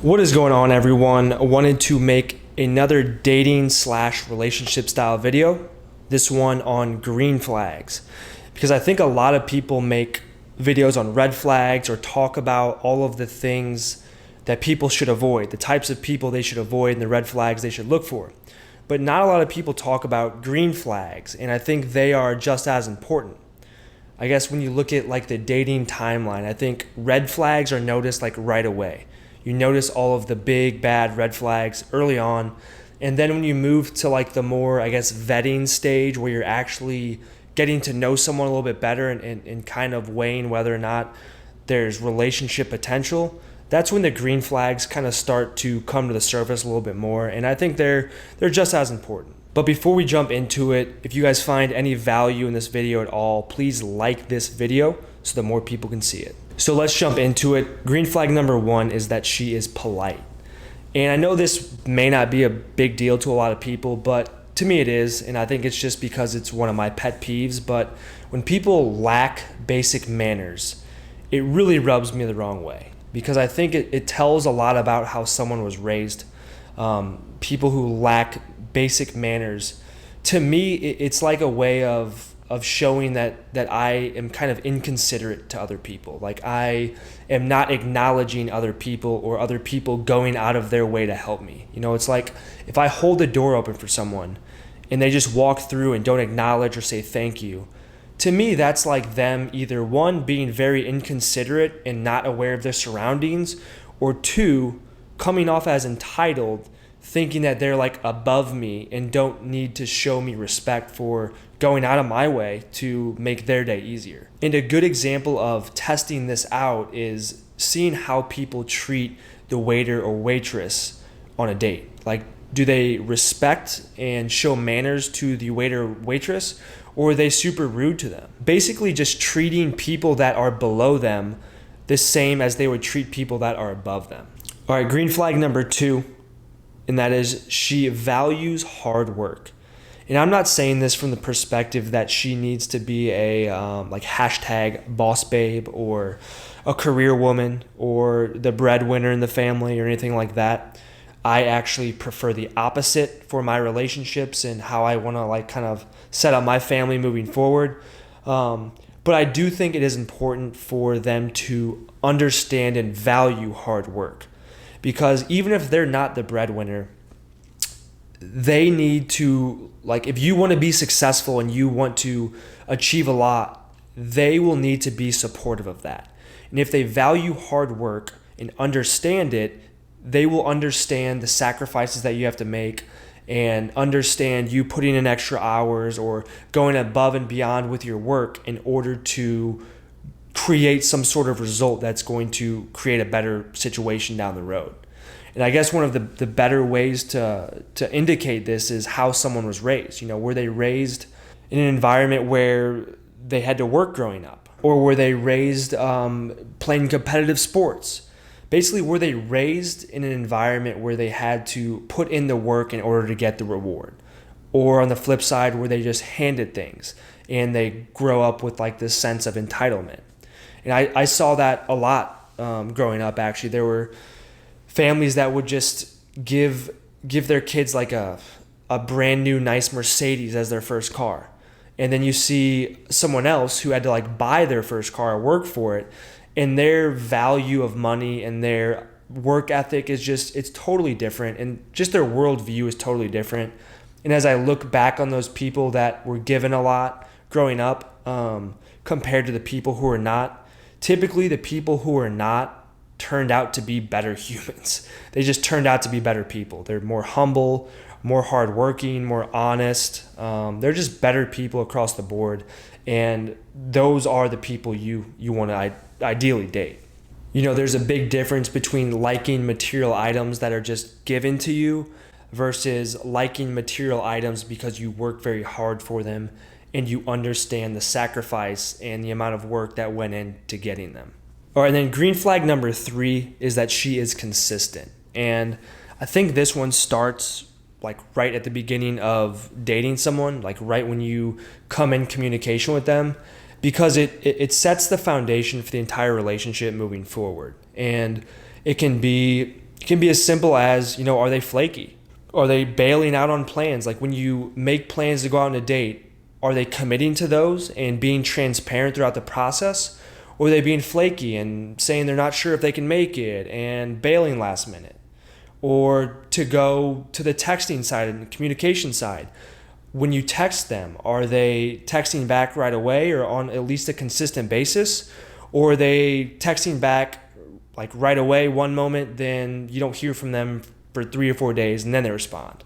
What is going on, everyone? I wanted to make another dating slash relationship style video. This one on green flags. Because I think a lot of people make videos on red flags or talk about all of the things that people should avoid, the types of people they should avoid and the red flags they should look for. But not a lot of people talk about green flags, and I think they are just as important. I guess when you look at like the dating timeline, I think red flags are noticed like right away. You notice all of the big bad red flags early on, and then when you move to like the more, I guess, vetting stage where you're actually getting to know someone a little bit better and kind of weighing whether or not there's relationship potential, that's when the green flags kind of start to come to the surface a little bit more, and I think they're just as important. But before we jump into it, if you guys find any value in this video at all, please like this video so that more people can see it. So let's jump into it. Green flag number one is that she is polite. And I know this may not be a big deal to a lot of people, but to me it is. And I think it's just because it's one of my pet peeves. But when people lack basic manners, it really rubs me the wrong way. Because I think it tells a lot about how someone was raised. People who lack basic manners, to me, it's like a way of showing that I am kind of inconsiderate to other people. Like I am not acknowledging other people or other people going out of their way to help me. You know, it's like if I hold the door open for someone and they just walk through and don't acknowledge or say thank you, to me, that's like them either one, being very inconsiderate and not aware of their surroundings, or two, coming off as entitled, thinking that they're like above me and don't need to show me respect for going out of my way to make their day easier. And a good example of testing this out is seeing how people treat the waiter or waitress on a date. Like, do they respect and show manners to the waiter or waitress, or are they super rude to them? Basically just treating people that are below them the same as they would treat people that are above them. All right, green flag number two, and that is she values hard work. And I'm not saying this from the perspective that she needs to be a like hashtag boss babe or a career woman or the breadwinner in the family or anything like that. I actually prefer the opposite for my relationships and how I want to like kind of set up my family moving forward. But I do think it is important for them to understand and value hard work, because even if they're not the breadwinner, they need to, like, if you want to be successful and you want to achieve a lot, they will need to be supportive of that. And if they value hard work and understand it, they will understand the sacrifices that you have to make and understand you putting in extra hours or going above and beyond with your work in order to create some sort of result that's going to create a better situation down the road. And I guess one of the better ways to indicate this is how someone was raised. You know, were they raised in an environment where they had to work growing up? Or were they raised playing competitive sports? Basically, were they raised in an environment where they had to put in the work in order to get the reward? Or on the flip side, were they just handed things and they grow up with like this sense of entitlement? And I saw that a lot growing up, actually. There were families that would just give their kids like a brand new nice Mercedes as their first car. And then you see someone else who had to like buy their first car or work for it, and their value of money and their work ethic is just, it's totally different, and just their worldview is totally different. And as I look back on those people that were given a lot growing up compared to the people who are not, typically the people who are not turned out to be better humans. They just turned out to be better people. They're more humble, more hardworking, more honest. They're just better people across the board. And those are the people you want to ideally date. You know, there's a big difference between liking material items that are just given to you versus liking material items because you work very hard for them and you understand the sacrifice and the amount of work that went into getting them. All right, and then green flag number three is that she is consistent. And I think this one starts like right at the beginning of dating someone, like right when you come in communication with them, because it sets the foundation for the entire relationship moving forward. And it can be It can be as simple as, are they flaky? Are they bailing out on plans? Like when you make plans to go out on a date, are they committing to those and being transparent throughout the process? Or are they being flaky and saying they're not sure if they can make it and bailing last minute? Or to go to the texting side and the communication side, when you text them, are they texting back right away or on at least a consistent basis? Or are they texting back like right away one moment, then you don't hear from them for 3 or 4 days and then they respond?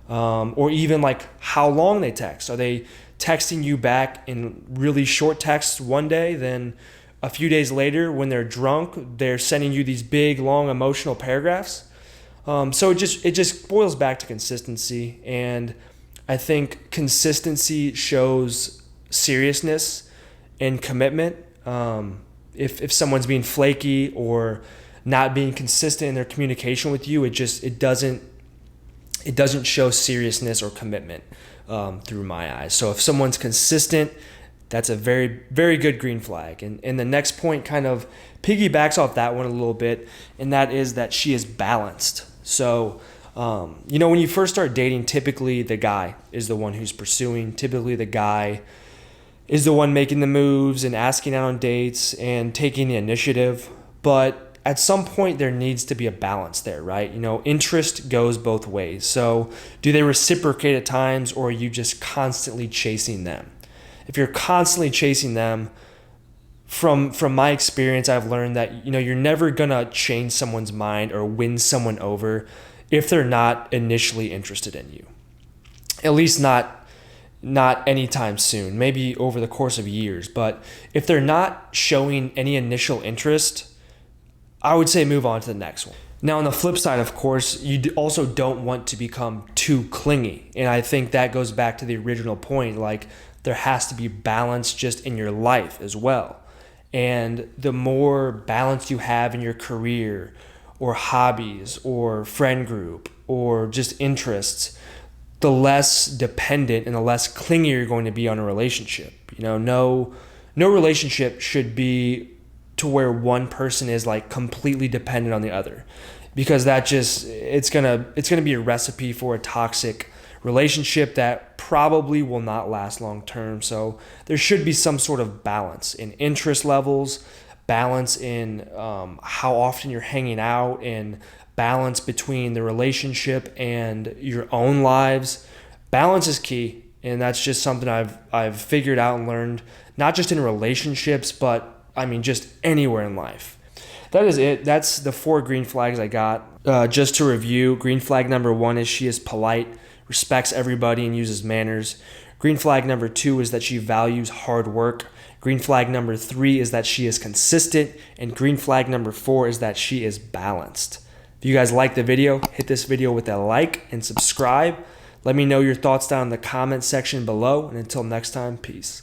Or even like how long they text. Are they texting you back in really short texts one day, then a few days later when they're drunk, they're sending you these big, long emotional paragraphs? So it just boils back to consistency, and I think consistency shows seriousness and commitment. If someone's being flaky or not being consistent in their communication with you, it doesn't show seriousness or commitment through my eyes. So if someone's consistent, that's a very, very good green flag. And the next point kind of piggybacks off that one a little bit, and that is that she is balanced. So, when you first start dating, typically the guy is the one who's pursuing. Typically the guy is the one making the moves and asking out on dates and taking the initiative. But at some point there needs to be a balance there, right? Interest goes both ways. So do they reciprocate at times, or are you just constantly chasing them? If you're constantly chasing them, from my experience, I've learned that, you're never gonna change someone's mind or win someone over if they're not initially interested in you. At least not anytime soon, maybe over the course of years. But if they're not showing any initial interest, I would say move on to the next one. Now, on the flip side, of course, you also don't want to become too clingy. And I think that goes back to the original point. Like, there has to be balance just in your life as well. And the more balance you have in your career or hobbies or friend group or just interests, the less dependent and the less clingy you're going to be on a relationship. No relationship should be to where one person is like completely dependent on the other, because it's gonna be a recipe for a toxic relationship that probably will not last long term. So there should be some sort of balance in interest levels, balance in how often you're hanging out, and balance between the relationship and your own lives. Balance is key, and that's just something I've figured out and learned, not just in relationships, but just anywhere in life. That is it. That's the 4 green flags I got. Just to review, green flag number 1 is she is polite, respects everybody, and uses manners. Green flag number 2 is that she values hard work. Green flag number 3 is that she is consistent. And green flag number 4 is that she is balanced. If you guys like the video, hit this video with a like and subscribe. Let me know your thoughts down in the comment section below. And until next time, peace.